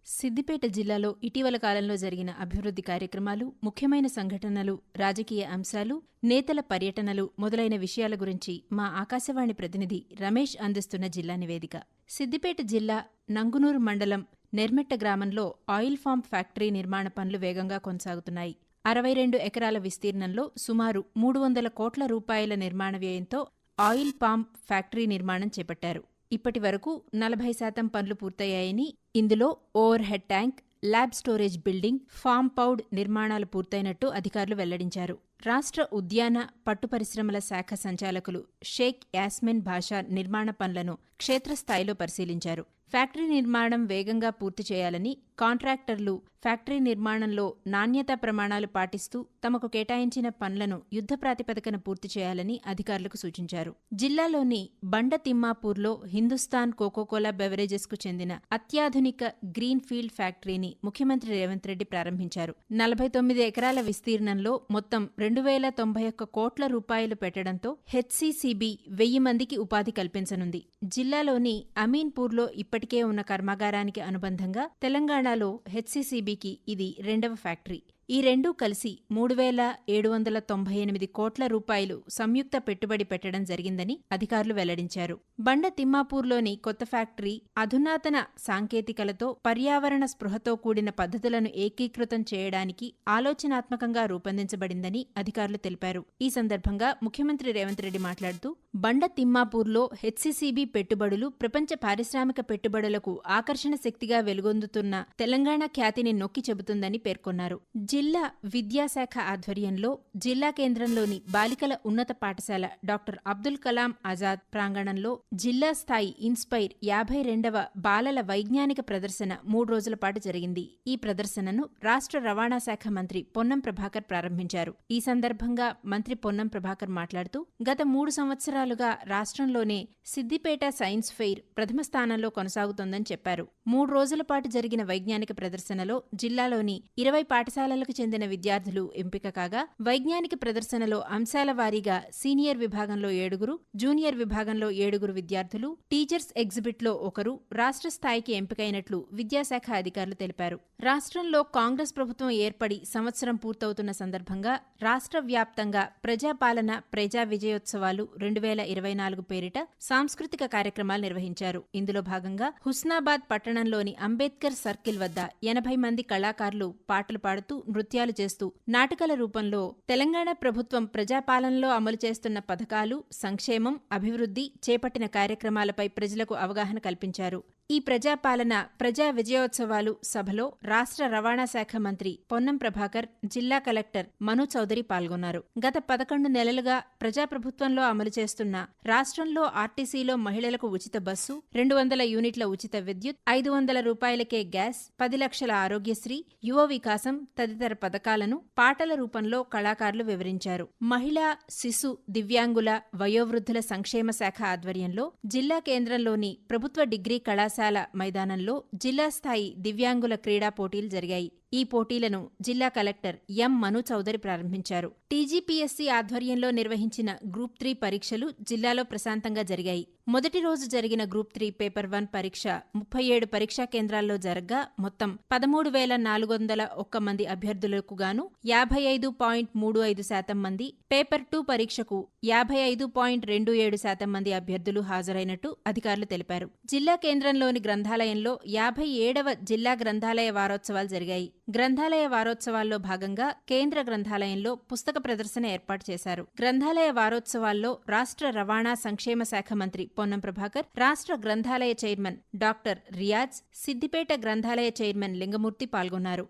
సిద్దిపేట జిల్లాలో ఇటీవల కాలంలో జరిగిన అభివృద్ధి కార్యక్రమాలు, ముఖ్యమైన సంఘటనలు, రాజకీయ అంశాలు, నేతల పర్యటనలు మొదలైన విషయాల గురించి మా ఆకాశవాణి ప్రతినిధి రమేష్ అందిస్తున్న జిల్లా నివేదిక. సిద్దిపేట జిల్లా నంగునూరు మండలం నెర్మెట్ట గ్రామంలో ఆయిల్ ఫామ్ ఫ్యాక్టరీ నిర్మాణ పనులు వేగంగా కొనసాగుతున్నాయి. 62 ఎకరాల విస్తీర్ణంలో సుమారు 300 కోట్ల రూపాయల నిర్మాణ వ్యయంతో ఆయిల్ పామ్ ఫ్యాక్టరీ నిర్మాణం చేపట్టారు. ఇప్పటి వరకు 40% పనులు పూర్తయ్యాయని, ఇందులో overhead tank, lab storage building, farm pond నిర్మాణాలు పూర్తయినట్టు అధికారులు వెల్లడించారు. రాష్ట్ర ఉద్యాన, పట్టు పరిశ్రమల శాఖ సంచాలకులు షేక్ యాస్మిన్ భాషా నిర్మాణ పనులను క్షేత్రస్థాయిలో పరిశీలించారు. ఫ్యాక్టరీ నిర్మాణం వేగంగా పూర్తి చేయాలని, కాంట్రాక్టర్లు ఫ్యాక్టరీ నిర్మాణంలో నాణ్యతా ప్రమాణాలు పాటిస్తూ తమకు కేటాయించిన పనులను యుద్ధ ప్రాతిపదికన పూర్తి చేయాలని అధికారులకు సూచించారు. జిల్లాలోని బండ తిమ్మాపూర్లో హిందుస్థాన్ కోకోకోలా బెవరేజెస్కు చెందిన అత్యాధునిక గ్రీన్ ఫీల్డ్ ఫ్యాక్టరీని ముఖ్యమంత్రి రేవంత్ రెడ్డి ప్రారంభించారు. 49 ఎకరాల విస్తీర్ణంలో మొత్తం 2091 కోట్ల రూపాయలు పెట్టడంతో హెచ్సిసిబి 1000 మందికి ఉపాధి కల్పించనుంది. జిల్లాలోని అమీన్పూర్లో ఇప్పటికే ఉన్న కర్మాగారానికి అనుబంధంగా తెలంగాణలో హెచ్సిసిబికి ఇది రెండవ ఫ్యాక్టరీ. ఈ రెండూ కలిసి 3798 కోట్ల రూపాయలు సంయుక్త పెట్టుబడి పెట్టడం జరిగిందని అధికారులు వెల్లడించారు. బండ తిమ్మాపూర్లోని కొత్త ఫ్యాక్టరీ అధునాతన సాంకేతికలతో, పర్యావరణ స్పృహతో కూడిన పద్ధతులను ఏకీకృతం చేయడానికి ఆలోచనాత్మకంగా రూపొందించబడిందని అధికారులు తెలిపారు. ఈ సందర్భంగా ముఖ్యమంత్రి రేవంత్ రెడ్డి మాట్లాడుతూ, బండ తిమ్మాపూర్లో హెచ్సిసిబి పెట్టుబడులు ప్రపంచ పారిశ్రామిక పెట్టుబడులకు ఆకర్షణ శక్తిగా వెలుగొందుతున్న తెలంగాణ ఖ్యాతిని నొక్కి చెబుతుందని పేర్కొన్నారు. జిల్లా విద్యాశాఖ ఆధ్వర్యంలో జిల్లా కేంద్రంలోని బాలికల ఉన్నత పాఠశాల డాక్టర్ అబ్దుల్ కలాం ఆజాద్ ప్రాంగణంలో జిల్లా స్థాయి ఇన్స్పైర్ 52వ బాలల వైజ్ఞానిక ప్రదర్శన 3 రోజుల పాటు జరిగింది. ఈ ప్రదర్శనను రాష్ట్ర రవాణా శాఖ మంత్రి పొన్నం ప్రభాకర్ ప్రారంభించారు. ఈ సందర్భంగా మంత్రి పొన్నం ప్రభాకర్ మాట్లాడుతూ, గత 3 సంవత్సరాలుగా రాష్ట్రంలోనే సిద్దిపేట సైన్స్ ఫెయిర్ ప్రథమ స్థానంలో కొనసాగుతోందని చెప్పారు. 3 రోజుల పాటు జరిగిన వైజ్ఞానిక ప్రదర్శనలో జిల్లాలోని 20 పాఠశాలలకు చెందిన విద్యార్థులు ఎంపిక కాగా, వైజ్ఞానిక ప్రదర్శనలో అంశాల వారీగా సీనియర్ విభాగంలో 7, జూనియర్ విభాగంలో 7 విద్యార్థులు, టీచర్స్ ఎగ్జిబిట్లో 1 రాష్ట్ర స్థాయికి ఎంపికైనట్లు విద్యాశాఖ అధికారులు తెలిపారు. రాష్ట్రంలో కాంగ్రెస్ ప్రభుత్వం ఏర్పడి సంవత్సరం పూర్తవుతున్న సందర్భంగా రాష్ట్ర వ్యాప్తంగా ప్రజాపాలన, ప్రజా విజయోత్సవాలు 2024 పేరిట సాంస్కృతిక కార్యక్రమాలు నిర్వహించారు. ఇందులో భాగంగా హుస్నాబాద్ పట్టణంలోని అంబేద్కర్ సర్కిల్ వద్ద 80 మంది కళాకారులు పాటలు పాడుతూ, నృత్యాలు చేస్తూ నాటకాల రూపంలో తెలంగాణ ప్రభుత్వం ప్రజాపాలనలో అమలు చేస్తున్న పథకాలు, సంక్షేమం, అభివృద్ధి, చేపట్టిన కార్యక్రమాలపై ప్రజలకు అవగాహన కల్పించారు. ఈ ప్రజాపాలన, ప్రజా విజయోత్సవాలు సభలో రాష్ట్ర రవాణా శాఖ మంత్రి పొన్నం ప్రభాకర్, జిల్లా కలెక్టర్ మను చౌదరి పాల్గొన్నారు. గత 11 నెలలుగా ప్రజాప్రభుత్వంలో అమలు చేస్తున్న రాష్ట్రంలో ఆర్టీసీలో మహిళలకు ఉచిత బస్సు, 200 యూనిట్ల ఉచిత విద్యుత్, 500 రూపాయలకే గ్యాస్, 10 లక్షల ఆరోగ్యశ్రీ, యువ వికాసం తదితర పథకాలను పాటల రూపంలో కళాకారులు వివరించారు. మహిళా, శిశు, దివ్యాంగుల, వయోవృద్ధుల సంక్షేమ శాఖ ఆధ్వర్యంలో జిల్లా కేంద్రంలోని ప్రభుత్వ డిగ్రీ కళాశాల మైదానంలో జిల్లా స్థాయి దివ్యాంగుల క్రీడా పోటీలు జరిగాయి. ఈ పోటీలను జిల్లా కలెక్టర్ ఎం మను చౌదరి ప్రారంభించారు. టీజీపీఎస్సీ ఆధ్వర్యంలో నిర్వహించిన గ్రూప్ 3 పరీక్షలు జిల్లాలో ప్రశాంతంగా జరిగాయి. మొదటి రోజు జరిగిన గ్రూప్ 3 పేపర్ 1 పరీక్ష 37 పరీక్షా కేంద్రాల్లో జరగ్గా మొత్తం 13,401 మంది అభ్యర్థులకు గాను 55.35% మంది, పేపర్ 2 పరీక్షకు 55.27% మంది అభ్యర్థులు హాజరైనట్టు అధికారులు తెలిపారు. జిల్లా కేంద్రంలోని గ్రంథాలయంలో 57వ జిల్లా గ్రంథాలయ వారోత్సవాలు జరిగాయి. గ్రంథాలయ వారోత్సవాల్లో భాగంగా కేంద్ర గ్రంథాలయంలో పుస్తక ప్రదర్శన ఏర్పాటు చేశారు. గ్రంథాలయ వారోత్సవాల్లో రాష్ట్ర రవాణా సంక్షేమ శాఖ మంత్రి పొన్నం ప్రభాకర్, రాష్ట్ర గ్రంథాలయ చైర్మన్ డాక్టర్ రియాజ్, సిద్దిపేట గ్రంథాలయ చైర్మన్ లింగమూర్తి పాల్గొన్నారు.